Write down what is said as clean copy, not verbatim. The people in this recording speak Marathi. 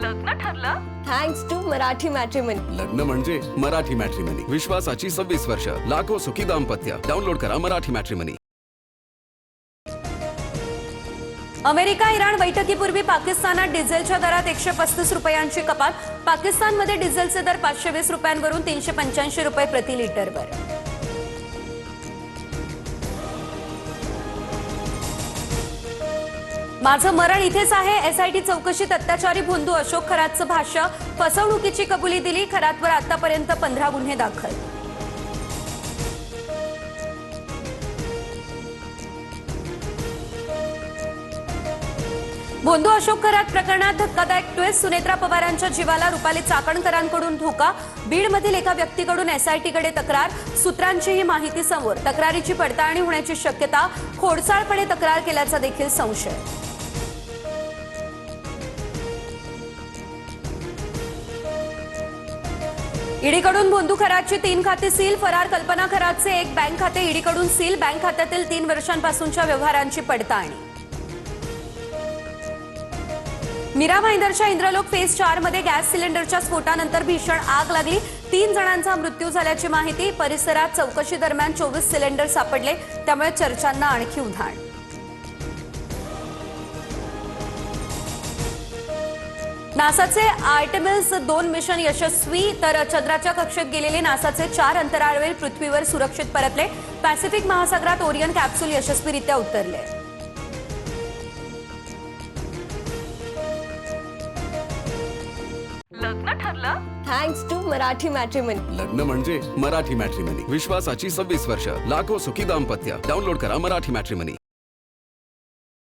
लग्न ठरलं? Thanks to Marathi matrimony. लग्न म्हणजे मराठी मॅट्रिमनी. विश्वासाची 26 वर्ष. लाखो सुखी दाम्पत्य. डाउनलोड करा मराठी मॅट्रिमनी. अमेरिका इराण बैठकीपूर्वी पाकिस्तानात डिझेलच्या दरात 135 रुपयांची कपात. पाकिस्तानमध्ये डिझेलचे दर 520 रुपयांवरून 385 रुपये प्रति लिटरवर. माझं मरण इथेच आहे. एसआयटी चौकशीत अत्याचारी भोंदू अशोक खरातचं भाष्य. फसवणुकीची कबुली दिली. खरातवर आतापर्यंत 15 गुन्हे दाखल. भोंदू अशोक खरात प्रकरणात धक्कादायक ट्विस्ट. सुनेत्रा पवारांच्या जीवाला रुपाली चाकणकरांकडून धोका. बीडमधील एका व्यक्तीकडून एसआयटीकडे तक्रार. सूत्रांची ही माहिती समोर. तक्रारीची पडताळणी होण्याची शक्यता. खोडसाळपणे तक्रार केल्याचा देखील संशय. ईडीकडून भोंदू खरातची 3 खाती सील. फरार कल्पना खरातचे 1 बँक खाते ईडीकडून सील. बँक खात्यातील 3 वर्षांपासूनच्या व्यवहारांची पडताळणी. मीरा भाईंदरच्या इंद्रलोक फेज 4 मध्ये गॅस सिलेंडरच्या स्फोटानंतर भीषण आग लागली. 3 जणांचा मृत्यू झाल्याची माहिती. परिसरात चौकशी दरम्यान 24 सिलेंडर सापडले. त्यामुळे चर्चांना आणखी उधाण. नासाचे आर्टेमिस 2 मिशन यशस्वी. तर चंद्राच्या कक्षेत गेलेले नासाचे 4 अंतराळवीर पृथ्वीवर सुरक्षित परतले. पॅसिफिक महासागरात ओरियन कॅप्सूल यशस्वीरित्या उतरले. लग्न ठरलं? Thanks to Marathi matrimony. लग्न म्हणजे मराठी मॅट्रिमनी. विश्वासाची 26 वर्ष. लाखो सुखी दाम्पत्य. डाउनलोड करा मराठी मॅट्रिमनी.